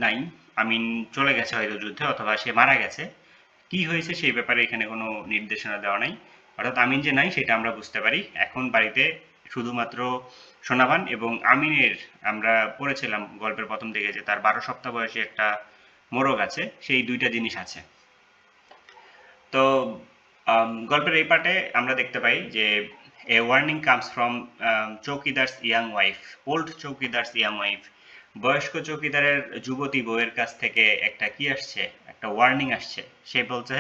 Speaker 1: নাই, আমিন চলে গেছে হয়তো যুদ্ধে অথবা সে মারা গেছে। কি হয়েছে সেই ব্যাপারে এখানে কোনো নির্দেশনা দেওয়া নাই, অর্থাৎ আমিন যে নাই সেটা আমরা বুঝতে পারি। এখন বাড়িতে শুধুমাত্র সোনাবান এবং আমিনের, আমরা পড়েছিলাম গল্পের প্রথম দিকে যে তার 12 সপ্তাহ বয়সী একটা মোরগ আছে, সেই 2টা জিনিস আছে। তো গল্পের এই পার্টে আমরা দেখতে পাই যে a warning comes from chowkidar's young wife, old chowkidar's young wife, বয়স্ক চৌকিদারের যুবতী বউয়ের কাছ থেকে একটা কি আসছে, একটা ওয়ার্নিং আসছে। সে বলছে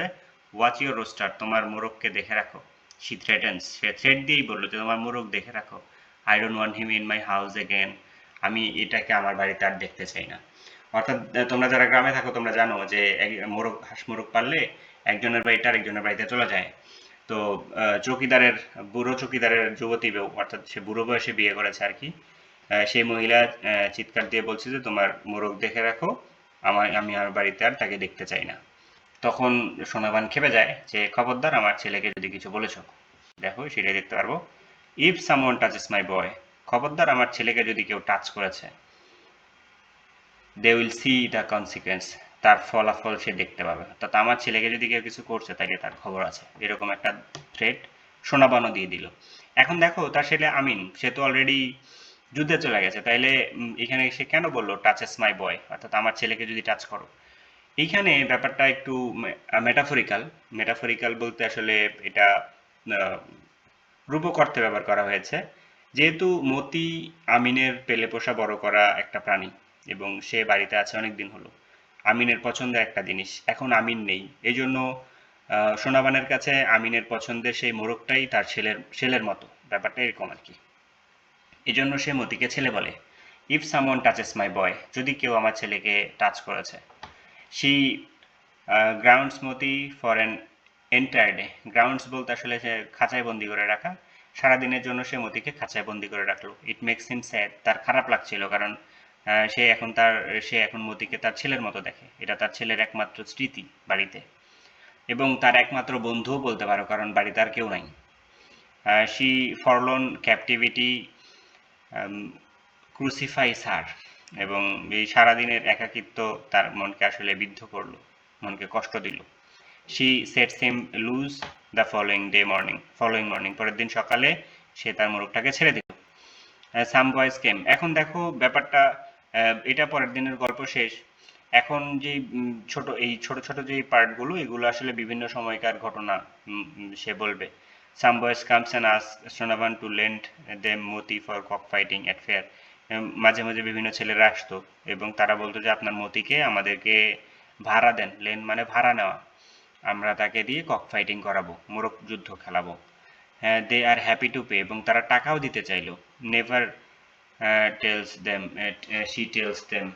Speaker 1: ওয়াচ ইউর রোস্টার, তোমার মোরগকে দেখে রাখো। শি থ্রেটেন্স, সে থ্রেট দিয়েই বললো যে তোমার মোরগ দেখে রাখো। I don't want him in my house again, আমি এটাকে আমার বাড়িতে আর দেখতে চাই না। অর্থাৎ তোমরা যারা গ্রামে থাকো তোমরা জানো যে মোরগ হাঁস মোরগ পাললে একজনের বাড়িতে আরেকজনের বাড়িতে চলে যায়। তো চৌকিদারের বুড়ো চৌকিদারের যুবতী বউ, অর্থাৎ সে বুড়ো বয়সে বিয়ে করেছে আর কি, সেই মহিলা চিৎকার দিয়ে বলছে যে তোমার মোরগ দেখে রাখো, আমি আমার বাড়িতে আর তাকে দেখতে চাই না। তখন সোনাবান খেপে যায় যে খবরদার আমার ছেলেকে যদি কিছু বলেছো, দেখো সেটাই দেখতে পারবো। If someone touches my boy, খবরদার আমার ছেলেকে যদি কেউ টাচ করেছে, they will see the consequence, তার ফলাফল সে দেখতে পাবে। অর্থাৎ আমার ছেলেকে যদি কেউ কিছু করছে তাইলে তার খবর আছে, এরকম একটা থ্রেট সোনাবানও দিয়ে দিল। এখন দেখো তার ছেলে আমিন, সে তো অলরেডি যুদ্ধে চলে গেছে, তাইলে এখানে সে কেন বললো টাচেস মাই বয়, অর্থাৎ আমার ছেলেকে যদি টাচ করো। এইখানে ব্যাপারটা একটু মেটাফরিক্যাল। মেটাফরিক্যাল বলতে আসলে এটা রূপক অর্থে ব্যবহার করা হয়েছে। যেহেতু মতি আমিনের পেলে পোষা বড় করা একটা প্রাণী এবং সে বাড়িতে আছে অনেক দিন হলো, আমিনের পছন্দের একটা জিনিস এখন আমিন নেই, এই জন্য সোনাবানের কাছে আমিনের পছন্দের সেই মোরগটাই তার ছেলের মতো, ব্যাপারটা এরকম আর কি। এই জন্য সে মতিকে ছেলে বলে। ইফ সামওয়ান টাচেস মাই বয়, যদি কেউ আমার ছেলেকে টাচ করেছে। She grounds Moti for an entire day, grounds বলতে আসলে সে খাঁচায় বন্দি করে রাখা, সারাদিনের জন্য সে মতিকে খাঁচায় বন্দি করে রাখলো। ইট মেক্স হিম স্যাড, তার খারাপ লাগছিল কারণ সে এখন মতিকে তার ছেলের মতো দেখে, এটা তার ছেলের একমাত্র স্মৃতি বাড়িতে এবং তার একমাত্র বন্ধুও বলতে পারো, কারণ বাড়িতে আর কেউ নাই। শি ফরলন ক্যাপটিভিটি ক্রুসিফাইস হার, এবং এই সারাদিনের একাকিত্ব তার মনকে আসলে বিদ্ধ করলো, মনকে কষ্ট দিল। She sets him loose the following morning, পরের দিন সকালে সে তার মোরগটাকে ছেড়ে দিল। সাম বয়েজ কেম, এখন দেখো ব্যাপারটা, এটা পরের দিনের গল্প শেষ। এখন যে ছোট ছোট যে পার্টগুলো, এগুলো আসলে বিভিন্ন সময়কার ঘটনা সে বলবে। Some boys comes and ask Sonavan to lend them money for cock fighting at fair, মাঝে মাঝে বিভিন্ন ছেলেরা আসতো এবং তারা বলতো যে আপনার মতিকে আমাদেরকে ভাড়া দেন। লেন মানে ভাড়া নেওয়া, আমরা তাকে দিয়ে কক ফাইটিং করাবো, মোরগ যুদ্ধ খেলাবো। দে আর হ্যাপি টু পে, এবং তারা টাকাও দিতে চাইলো। Never tells them she tells them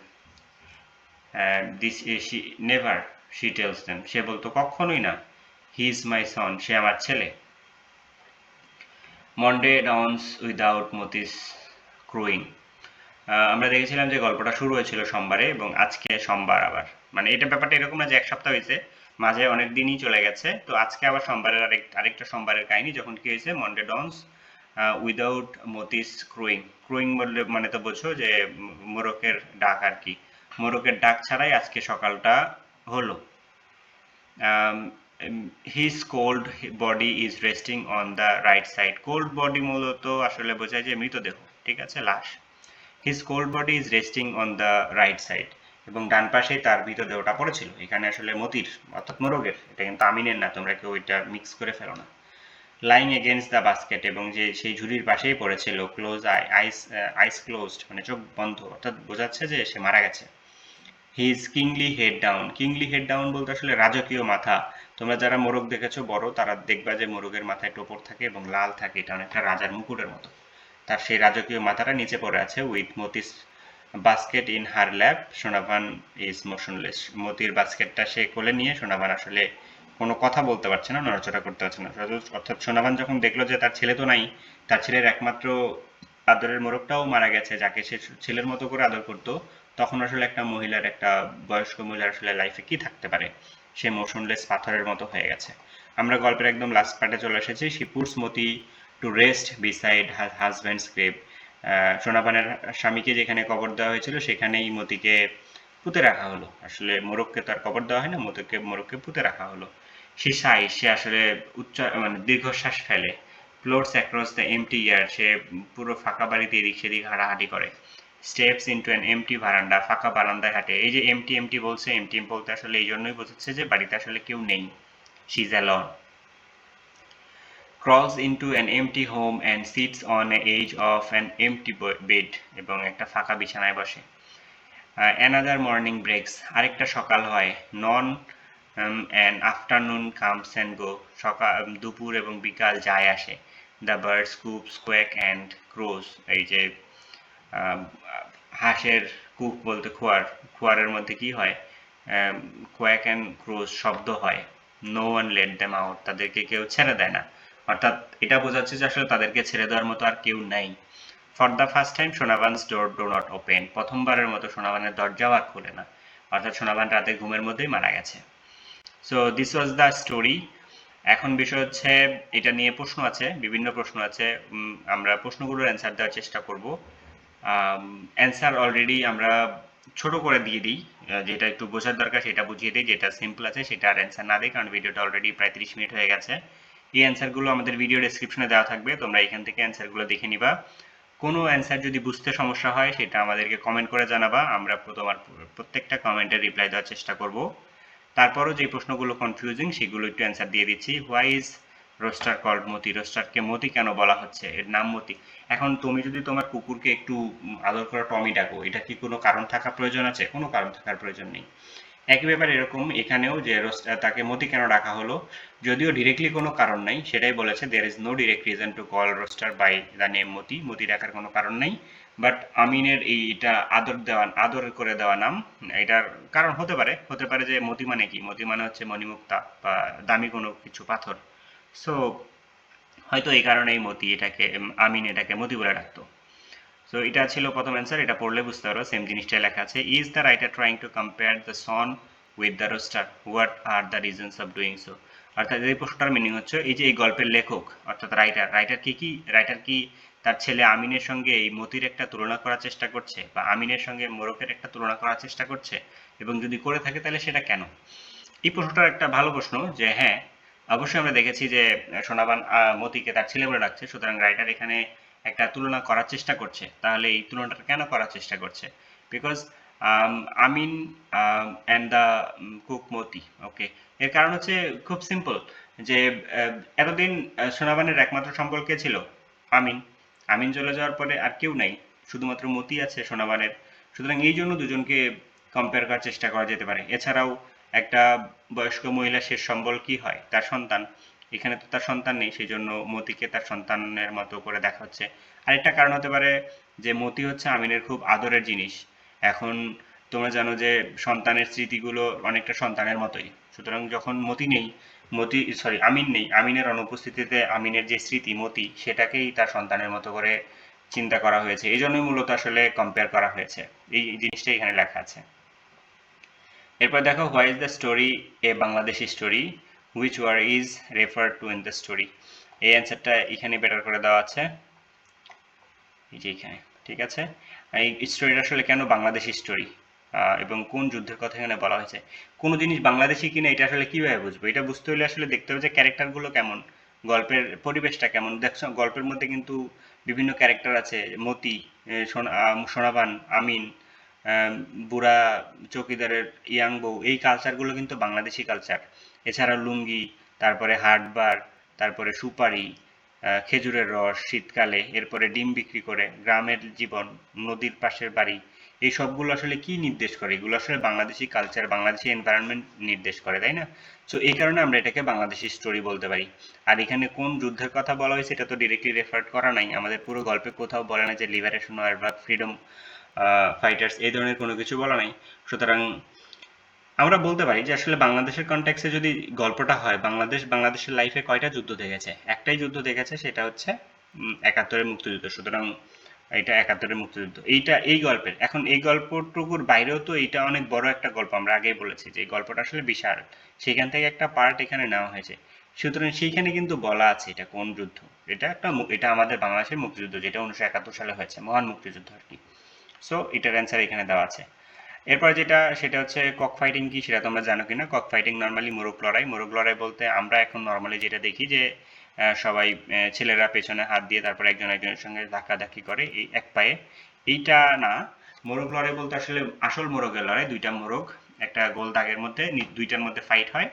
Speaker 1: this she never she tells them, সে বলতো কখনোই না, he is my son, সে আমার ছেলে। Monday dawns without Moti's crowing, আমরা দেখেছিলাম যে গল্পটা শুরু হয়েছিল সোমবারে এবং আজকে সোমবার আবার, মানে এটা ব্যাপারটা এরকম না যে এক সপ্তাহ হয়েছে, মাঝে অনেক দিনই চলে গেছে, তো আজকে আবার সোমবারের আরেকটা সোমবারের কাহিনী, যখন কি হয়েছে মন্ডে ডনস উইদাউট মতিস ক্রোয়িং বললে মানে তো বোঝো যে মোরকের ডাক আর কি, মোরকের ডাক ছাড়াই আজকে সকালটা হলো। His cold body is resting on the right side, cold body মূলত আসলে বোঝায় যে মৃতদেহ, ঠিক আছে, লাশ। His cold body is resting on the right side, এবং ডান পাশেই তার মৃতদেহটা পড়েছিল। এখানে আসলে মতির অর্থাৎ মোরগের, এটা কিন্তু আমিনের না, তোমরা কেউ ওইটা মিক্স করে ফেলো না। লাইং এগেনস্ট দ্য বাস্কেট, এবং যে সেই ঝুড়ির পাশেই পড়েছিল। ক্লোজ আইস ক্লোজড মানে চোখ বন্ধ, অর্থাৎ বোঝাচ্ছে যে সে মারা গেছে। His কিংলি head down, কিংলি head down বলতে আসলে রাজকীয় মাথা। তোমরা যারা মোরগ দেখেছো বড়, তারা দেখবা যে মোরগের মাথায় টোপর থাকে এবং লাল থাকে, এটা অনেকটা রাজার মুকুটের মতো। তার সেই রাজকীয় মাথাটা নিচে পড়ে আছে। With মতিস basket in her lap Sonavan is motionless, মতির বাস্কেটটা সে কোলে নিয়ে সোনাভান আসলে কোনো কথা বলতে পারছে না, নড়াচড়া করতে পারছে না। অর্থাৎ সোনাভান যখন দেখলো যে তার ছেলে তো নাই, তার ছেলের একমাত্র আদরের মোরগটাও মারা গেছে, যাকে সে ছেলের মতো করে আদর করতো, তখন আসলে একটা বয়স্ক মহিলার আসলে লাইফে কি থাকতে পারে, সে মোশনলেস পাথরের মতো হয়ে গেছে। আমরা গল্পের একদম লাস্ট পার্টে চলে এসেছি। She puts Moti to rest beside her husband's grave, সোনাপানের স্বামীকে যেখানে কবর দেওয়া হয়েছিল সেখানেই মতিকে পুঁতে রাখা হলো। আসলে মোরগকে তো আর কবর দেওয়া হয় না, মোরগকে পুঁতে রাখা হলো। সে আসলে মানে দীর্ঘশ্বাস ফেলে। ফ্লোটস অ্যাক্রস দ্য এমটি ইয়ার, সে পুরো ফাঁকা বাড়িতে এদিক সেদিক হাঁটাহাঁটি করে। স্টেপস ইনটু অ্যান এমটি বারান্দা, ফাঁকা বারান্দায় হাঁটে। এই যে এমটি এমটি বলছে, এমটি বলতে আসলে এই জন্যই বোঝাচ্ছে যে বাড়িতে আসলে কেউ নেই, she is alone. crawls into an empty home and sits on the edge of an empty bed, এবং একটা ফাঁকা বিছানায় বসে। another morning breaks, আরেকটা সকাল হয়। নন and afternoon comes and go, সকাল দুপুর এবং বিকাল যায় আসে। the birds coops quack and crows, এই যে হাঁসের কুক বলতে খোয়ারের মধ্যে কি হয়, কোয়াক অ্যান্ড ক্রোজ শব্দ হয়। No one let them out, তাদেরকে কেউ ছেড়ে দেয় না, অর্থাৎ এটা বোঝাচ্ছে যে আসলে তাদেরকে ছেড়ে দেওয়ার মতো আর কেউ নাই। For the first time Sonabhan's door do not open, প্রথমবারের মতো সোনাভানের দরজাও আর খোলে না, অর্থাৎ সোনাভান রাতে ঘুমের মধ্যেই মারা গেছে। So this was the story. এখন বিষয় হচ্ছে এটা নিয়ে প্রশ্ন আছে, বিভিন্ন প্রশ্ন আছে, আমরা প্রশ্নগুলোর অ্যান্সার দেওয়ার চেষ্টা করব। অ্যান্সার অলরেডি আমরা ছোট করে দিয়ে দিই, যেটা একটু বোঝার দরকার সেটা বুঝিয়ে দিই, যেটা সিম্পল আছে সেটা আর অ্যান্সার না দিই, কারণ ভিডিওটা অলরেডি প্রায় 30 মিনিট হয়ে গেছে। এই অ্যান্সারগুলো আমাদের ভিডিও ডেসক্রিপশনে দেওয়া থাকবে, তোমরা এখান থেকে অ্যান্সারগুলো দেখে নিবা। কোনো অ্যান্সার যদি বুঝতে সমস্যা হয় সেটা আমাদেরকে কমেন্ট করে জানাবা, আমরা তোমার প্রত্যেকটা কমেন্টের রিপ্লাই দেওয়ার চেষ্টা করব। তারপরও যে প্রশ্নগুলো কনফিউজিং সেগুলো একটু অ্যান্সার দিয়ে দিচ্ছি। হোয়াই ইজ রোস্টার কল্ড মতি, রোস্টারকে মতি কেন বলা হচ্ছে, এর নাম মতি। এখন তুমি যদি তোমার কুকুরকে একটু আদর করে টমি ডাকো, এটা কি কোনো কারণ থাকা প্রয়োজন আছে? কোনো কারণ থাকার প্রয়োজন নেই। একই ব্যাপার এরকম এখানেও, যে তাকে মতি কেন ডাকা হলো, যদিও ডিরেক্টলি কোনো কারণ নাই, সেটাই বলেছে there is no direct reason to call rooster by the name Moti, Moti ডাকার কোনো কারণ নেই। বাট আমিনের এইটা আদর করে দেওয়া নাম, এটার কারণ হতে পারে যে মতি মানে কি, মতি মানে হচ্ছে মণিমুক্তা বা দামি কোনো কিছু পাথর। সো হয়তো এই কারণেই আমিন এটাকে মতি বলে ডাকতো। সো এটা ছিল প্রথম অ্যান্সার, এটা পড়লে বুঝতে পারো সেম জিনিসটাই লেখা আছে। Is the writer trying to compare the son with the rooster, what are the reasons of doing so, অর্থাৎ এই প্রশ্নটার মিনিং হচ্ছে এই যে এই গল্পের লেখক অর্থাৎ রাইটার কি তার ছেলে আমিনের সঙ্গে এই মতির একটা তুলনা করার চেষ্টা করছে বা আমিনের সঙ্গে মোরকের একটা তুলনা করার চেষ্টা করছে, এবং যদি করে থাকে তাহলে সেটা কেন? এই প্রশ্নটা একটা ভালো প্রশ্ন যে হ্যাঁ, অবশ্যই আমরা দেখেছি যে সোনাবান মতিকে তার ছেলে বলে ডাকছে, সুতরাং রাইটার এখানে একটা তুলনা করার চেষ্টা করছে। তাহলে এই তুলনাটা কেন করার চেষ্টা করছে? Because Amin and the cook Moti, okay, এর কারণ হচ্ছে খুব সিম্পল যে এতদিন সোনাবানের একমাত্র সম্পর্ক কে ছিল? আমিন। আমিন চলে যাওয়ার পরে আর কেউ নাই, শুধুমাত্র মতি আছে সোনাবানের। সুতরাং এই জন্য দুজনকে কম্পেয়ার করার চেষ্টা করা যেতে পারে। এছাড়াও একটা বয়স্ক মহিলার শেষ সম্বল কি হয়? তার সন্তান। এখানে তো তার সন্তান নেই, সেই জন্য মতিকে তার সন্তানের মতো করে দেখা হচ্ছে। আরেকটা কারণ হতে পারে যে মতি হচ্ছে আমিনের খুব আদরের জিনিস। এখন তোমরা জানো যে সন্তানের স্মৃতিগুলো অনেকটা সন্তানের মতোই। সুতরাং যখন আমিন নেই, আমিনের অনুপস্থিতিতে আমিনের যে স্মৃতি মতি, সেটাকেই তার সন্তানের মতো করে চিন্তা করা হয়েছে। এই জন্যই মূলত আসলে কম্পেয়ার করা হয়েছে। এই জিনিসটাই এখানে লেখা আছে। এরপর দেখো, why is the story a Bangladeshi story, which war is refer to in the story. এই অ্যান্সারটা এখানে বেটার করে দেওয়া আছে, এই যে এখানে। ঠিক আছে, এই স্টোরিটা আসলে কেন বাংলাদেশি স্টোরি এবং কোন যুদ্ধের কথা এখানে বলা হয়েছে। কোনো জিনিস বাংলাদেশি কিনা এটা আসলে কিভাবে বুঝবো? এটা বুঝতে হলে আসলে দেখতে হবে যে ক্যারেক্টারগুলো কেমন, গল্পের পরিবেশটা কেমন। দেখছো গল্পের মধ্যে কিন্তু বিভিন্ন ক্যারেক্টার আছে, মতি, সোনাবান, আমিন, বুড়া চৌকিদারের ইয়াং বউ, এই কালচারগুলো কিন্তু বাংলাদেশি কালচার। এছাড়া লুঙ্গি, তারপরে হাটবার, তারপরে সুপারি, খেজুরের রস শীতকালে, এরপরে ডিম বিক্রি করে, গ্রামের জীবন, নদীর পাশের বাড়ি, এই সবগুলো আসলে কি নির্দেশ করে? এগুলো আসলে বাংলাদেশি কালচার, বাংলাদেশি এনভায়রনমেন্ট নির্দেশ করে, তাই না? সো এই কারণে আমরা এটাকে বাংলাদেশি স্টোরি বলতে পারি। আর এখানে কোন যুদ্ধের কথা বলা হয়েছে এটা তো ডিরেক্টলি রেফার করা নাই, আমাদের পুরো গল্পে কোথাও বলে না যে লিবারেশন ওয়ার বা ফ্রিডম ফাইটার্স, এই ধরনের কোনো কিছু বলা নাই। সুতরাং আমরা বলতে পারি যে আসলে বাংলাদেশের কনটেক্সে যদি গল্পটা হয়, বাংলাদেশের লাইফে কয়টা যুদ্ধ দেখেছে? একটাই যুদ্ধ দেখেছে, সেটা হচ্ছে ৭১-এর মুক্তিযুদ্ধ। সুতরাং এটা ৭১-এর মুক্তিযুদ্ধ, এই গল্পের। এখন এই গল্পটুকুর বাইরেও তো এইটা অনেক বড় একটা গল্প, আমরা আগেই বলেছি যে এই গল্পটা আসলে বিশাল। সেখান থেকে একটা পার্ট এখানে নেওয়া হয়েছে। সুতরাং সেইখানে কিন্তু বলা আছে এটা কোন যুদ্ধ। এটা আমাদের বাংলাদেশের মুক্তিযুদ্ধ, যেটা ১৯৭১ সালে হয়েছে, মহান মুক্তিযুদ্ধ আর কি। সো এটার অ্যান্সার এখানে দেওয়া আছে। এরপর সেটা হচ্ছে কক ফাইটিং কি, সেটা তোমরা জানো কিনা? কক ফাইটিং নর্মালি মোরগ লড়াই বলতে আমরা এখন নর্মালি যেটা দেখি যে সবাই ছেলেরা পেছনে হাত দিয়ে তারপর একজন একজনের সঙ্গে ধাক্কাধাক্কি করে এই এক পায়ে, এইটা না। মোরগ লড়াই বলতে আসলে আসল মোরগের লড়াই, দুইটা মোরগ একটা গোল দাগের মধ্যে, দুইটার মধ্যে ফাইট হয়,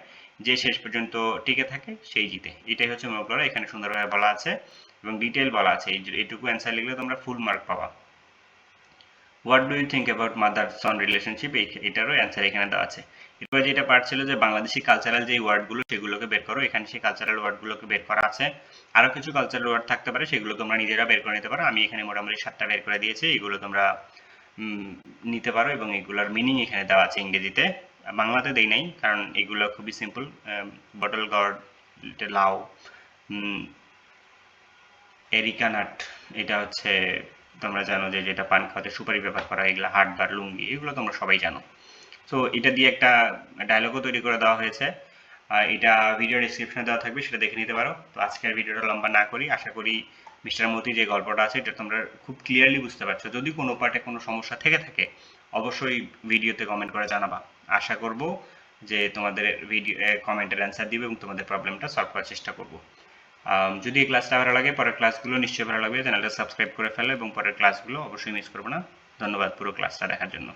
Speaker 1: যে শেষ পর্যন্ত টিকে থাকে সেই জিতে। এটাই হচ্ছে মোরগ লড়াই, এখানে সুন্দরভাবে বলা আছে এবং ডিটেল বলা আছে। এইটুকু অ্যান্সার লিখলে তোমরা ফুল মার্ক পাবা। What do you think about mother son relationship, এটারও অ্যান্সার এখানে দেওয়া আছে। এরপর যেটা পার্ট ছিল যে বাংলাদেশি কালচারাল যে ওয়ার্ডগুলো সেগুলোকে বের করো, এখানে সেই কালচারাল ওয়ার্ডগুলোকে বের করা আছে। আরও কিছু কালচারাল ওয়ার্ড থাকতে পারে, সেগুলো তোমরা নিজেরা বের করে নিতে পারো। আমি এখানে মোটামুটি 7টা বের করে দিয়েছি, এগুলো তোমরা নিতে পারো এবং এগুলোর মিনিং এখানে দেওয়া আছে ইংরেজিতে। বাংলাতে দেই নাই কারণ এগুলো খুবই সিম্পল। বটল গড, লাউ, এরিকা নাট, এটা হচ্ছে তোমরা জানো যে যেটা পান খাওয়াতে সুপারি ব্যবহার করা, এগুলো হাট বার লুঙ্গি, এগুলো তোমরা সবাই জানো। তো এটা দিয়ে একটা ডায়লগও তৈরি করে দেওয়া হয়েছে, এটা ভিডিও ডিসক্রিপশনে দেওয়া থাকবে, সেটা দেখে নিতে পারো। তো আজকের ভিডিওটা লম্বা না করি, আশা করি মিস্টার মতি যে গল্পটা আছে এটা তোমরা খুব ক্লিয়ারলি বুঝতে পারছো। যদি কোনো পার্টে কোনো সমস্যা থেকে থাকে অবশ্যই ভিডিওতে কমেন্ট করে জানাবা। আশা করব যে তোমাদের ভিডিও কমেন্টের অ্যান্সার দিবে এবং তোমাদের প্রবলেমটা সলভ করার চেষ্টা করব। যদি এই ক্লাসটা ভালো লাগে, পরের ক্লাসগুলো নিশ্চয়ই ভালো লাগবে। চ্যানেলটা সাবস্ক্রাইব করে ফেলো এবং পরের ক্লাসগুলো অবশ্যই মিস করবে না। ধন্যবাদ পুরো ক্লাসটা দেখার জন্য।